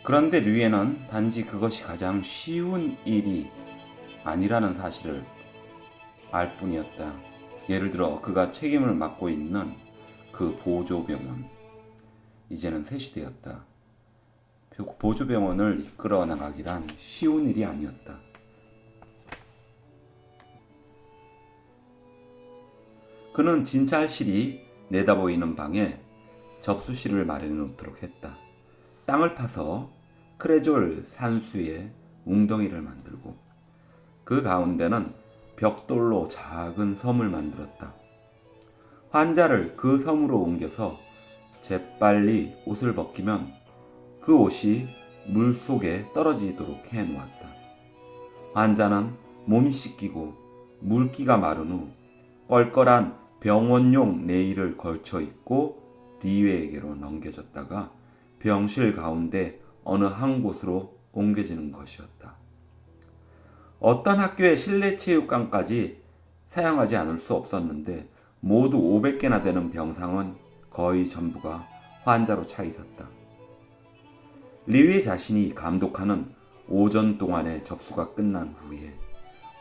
그런데 류에는 단지 그것이 가장 쉬운 일이 아니라는 사실을 알 뿐이었다. 예를 들어 그가 책임을 맡고 있는 그 보조병원, 이제는 셋이 되었다. 보조병원을 이끌어 나가기란 쉬운 일이 아니었다. 그는 진찰실이 내다보이는 방에 접수실을 마련해 놓도록 했다. 땅을 파서 크레졸 산수에 웅덩이를 만들고 그 가운데는 벽돌로 작은 섬을 만들었다. 환자를 그 섬으로 옮겨서 재빨리 옷을 벗기면 그 옷이 물 속에 떨어지도록 해 놓았다. 환자는 몸이 씻기고 물기가 마른 후 껄껄한 병원용 네일을 걸쳐 입고 리웨에게로 넘겨졌다가 병실 가운데 어느 한 곳으로 옮겨지는 것이었다. 어떤 학교의 실내 체육관까지 사용하지 않을 수 없었는데 모두 500개나 되는 병상은 거의 전부가 환자로 차 있었다. 리웨 자신이 감독하는 오전 동안의 접수가 끝난 후에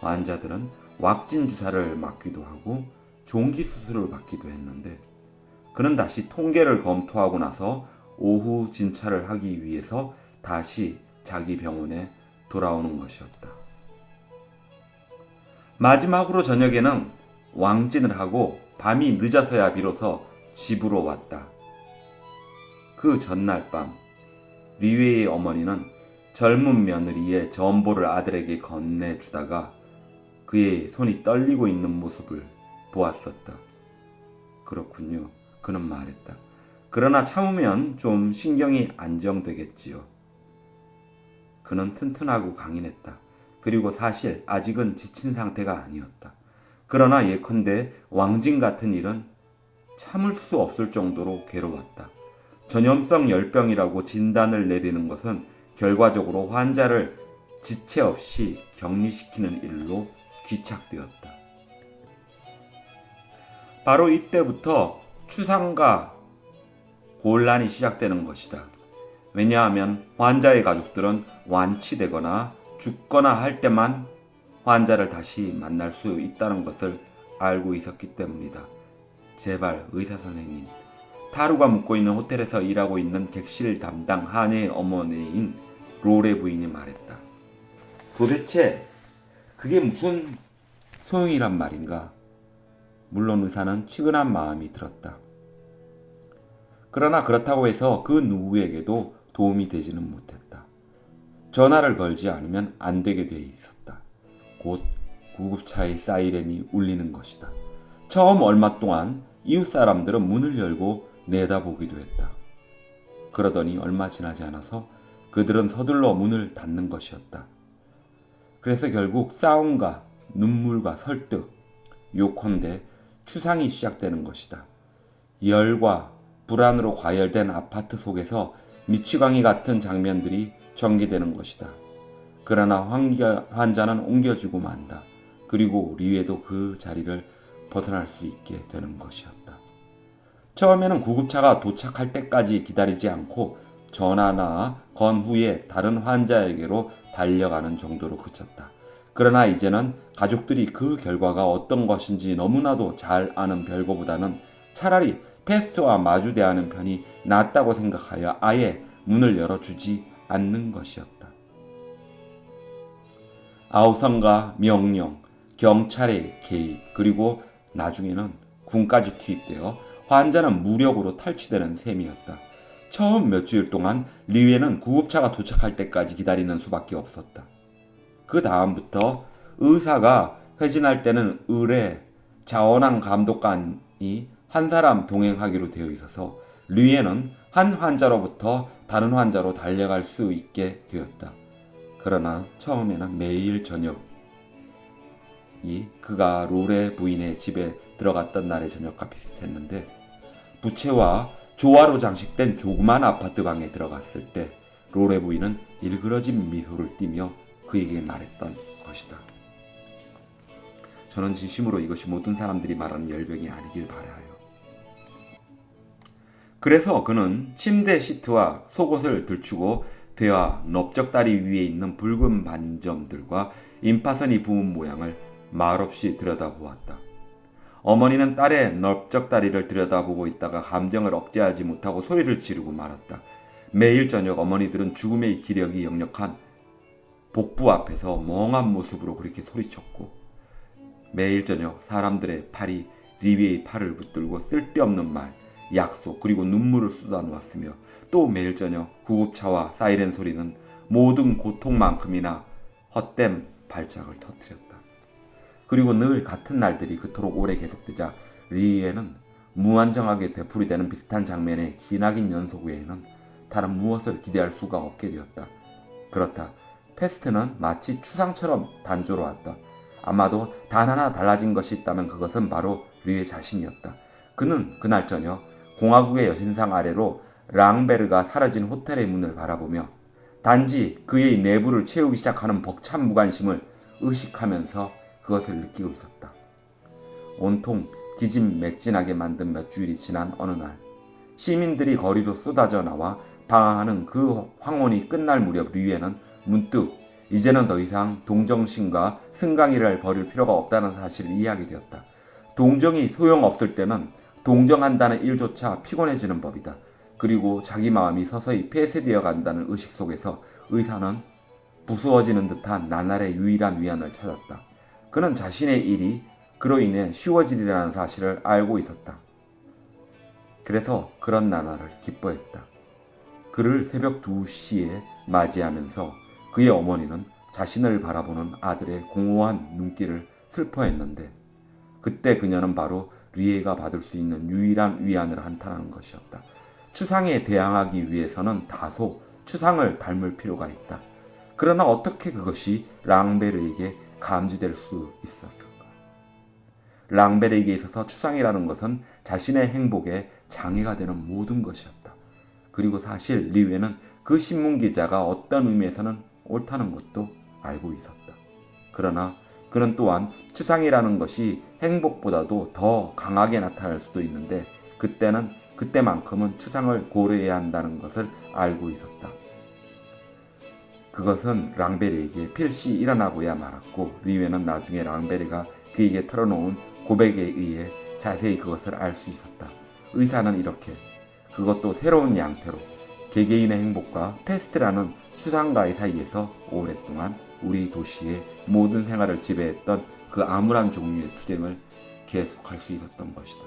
환자들은 왁진 주사를 맞기도 하고 종기 수술을 받기도 했는데 그는 다시 통계를 검토하고 나서 오후 진찰을 하기 위해서 다시 자기 병원에 돌아오는 것이었다. 마지막으로 저녁에는 왕진을 하고 밤이 늦어서야 비로소 집으로 왔다. 그 전날 밤 리웨의 어머니는 젊은 며느리의 전보를 아들에게 건네주다가 그의 손이 떨리고 있는 모습을 보았었다. 그렇군요. 그는 말했다. 그러나 참으면 좀 신경이 안정되겠지요. 그는 튼튼하고 강인했다. 그리고 사실 아직은 지친 상태가 아니었다. 그러나 예컨대 왕진 같은 일은 참을 수 없을 정도로 괴로웠다. 전염성 열병이라고 진단을 내리는 것은 결과적으로 환자를 지체 없이 격리시키는 일로 귀착되었다. 바로 이때부터 추상과 곤란이 시작되는 것이다. 왜냐하면 환자의 가족들은 완치되거나 죽거나 할 때만 환자를 다시 만날 수 있다는 것을 알고 있었기 때문이다. 제발 의사 선생님, 타루가 묵고 있는 호텔에서 일하고 있는 객실 담당 한의 어머니인 로레 부인이 말했다. 도대체 그게 무슨 소용이란 말인가? 물론 의사는 치근한 마음이 들었다. 그러나 그렇다고 해서 그 누구에게도 도움이 되지는 못했다. 전화를 걸지 않으면 안 되게 돼 있었다. 곧 구급차의 사이렌이 울리는 것이다. 처음 얼마 동안 이웃 사람들은 문을 열고 내다보기도 했다. 그러더니 얼마 지나지 않아서 그들은 서둘러 문을 닫는 것이었다. 그래서 결국 싸움과 눈물과 설득, 요컨대 추상이 시작되는 것이다. 열과 불안으로 과열된 아파트 속에서 미치광이 같은 장면들이 전개되는 것이다. 그러나 환자는 옮겨지고 만다. 그리고 리웨도 그 자리를 벗어날 수 있게 되는 것이었다. 처음에는 구급차가 도착할 때까지 기다리지 않고 전화나 건 후에 다른 환자에게로 달려가는 정도로 그쳤다. 그러나 이제는 가족들이 그 결과가 어떤 것인지 너무나도 잘 아는 별거보다는 차라리 패스트와 마주 대하는 편이 낫다고 생각하여 아예 문을 열어주지 않는 것이었다. 아우성과 명령, 경찰의 개입, 그리고 나중에는 군까지 투입되어 환자는 무력으로 탈취되는 셈이었다. 처음 몇 주일 동안 리웨는 구급차가 도착할 때까지 기다리는 수밖에 없었다. 그 다음부터 의사가 회진할 때는 의뢰, 자원항 감독관이 한 사람 동행하기로 되어 있어서 리웨는 한 환자로부터 다른 환자로 달려갈 수 있게 되었다. 그러나 처음에는 매일 저녁이 그가 로레 부인의 집에 들어갔던 날의 저녁과 비슷했는데 부채와 조화로 장식된 조그만 아파트 방에 들어갔을 때 로레 부인은 일그러진 미소를 띠며 그에게 말했던 것이다. 저는 진심으로 이것이 모든 사람들이 말하는 열병이 아니길 바라요. 그래서 그는 침대 시트와 속옷을 들추고 배와 넓적다리 위에 있는 붉은 반점들과 임파선이 부은 모양을 말없이 들여다보았다. 어머니는 딸의 넓적다리를 들여다보고 있다가 감정을 억제하지 못하고 소리를 지르고 말았다. 매일 저녁 어머니들은 죽음의 기력이 역력한 복부 앞에서 멍한 모습으로 그렇게 소리쳤고, 매일 저녁 사람들의 팔이 리비의 팔을 붙들고 쓸데없는 말, 약속 그리고 눈물을 쏟아놓았으며, 또 매일 저녁 구급차와 사이렌 소리는 모든 고통만큼이나 헛된 발작을 터뜨렸다. 그리고 늘 같은 날들이 그토록 오래 계속되자 리에는 무한정하게 되풀이되는 비슷한 장면의 기나긴 연속 외에는 다른 무엇을 기대할 수가 없게 되었다. 그렇다. 패스트는 마치 추상처럼 단조로웠다. 아마도 단 하나 달라진 것이 있다면 그것은 바로 리에 자신이었다. 그는 그날 저녁 공화국의 여신상 아래로 랑베르가 사라진 호텔의 문을 바라보며 단지 그의 내부를 채우기 시작하는 벅찬 무관심을 의식하면서 그것을 느끼고 있었다. 온통 기진맥진하게 만든 몇 주일이 지난 어느 날, 시민들이 거리로 쏟아져 나와 방황하는 그 황혼이 끝날 무렵 리에는 문득 이제는 더 이상 동정심과 승강이를 벌일 필요가 없다는 사실을 이해하게 되었다. 동정이 소용없을 때는 동정한다는 일조차 피곤해지는 법이다. 그리고 자기 마음이 서서히 폐쇄되어 간다는 의식 속에서 의사는 부수어지는 듯한 나날의 유일한 위안을 찾았다. 그는 자신의 일이 그로 인해 쉬워지리라는 사실을 알고 있었다. 그래서 그런 나날을 기뻐했다. 그를 새벽 2시에 맞이하면서 그의 어머니는 자신을 바라보는 아들의 공허한 눈길을 슬퍼했는데, 그때 그녀는 바로 리에가 받을 수 있는 유일한 위안을 한탄하는 것이었다. 추상에 대항하기 위해서는 다소 추상을 닮을 필요가 있다. 그러나 어떻게 그것이 랑베르에게 감지될 수 있었을까? 랑베르에게 있어서 추상이라는 것은 자신의 행복에 장애가 되는 모든 것이었다. 그리고 사실 리웨는 그 신문기자가 어떤 의미에서는 옳다는 것도 알고 있었다. 그러나 그는 또한 추상이라는 것이 행복보다도 더 강하게 나타날 수도 있는데, 그때만큼은 추상을 고려해야 한다는 것을 알고 있었다. 그것은 랑베르에게 필시 일어나고야 말았고, 리웨는 나중에 랑베르가 그에게 털어놓은 고백에 의해 자세히 그것을 알 수 있었다. 의사는 이렇게, 그것도 새로운 양태로 개개인의 행복과 패스트라는 추상과의 사이에서 오랫동안 우리 도시의 모든 생활을 지배했던 그 암울한 종류의 투쟁을 계속할 수 있었던 것이다.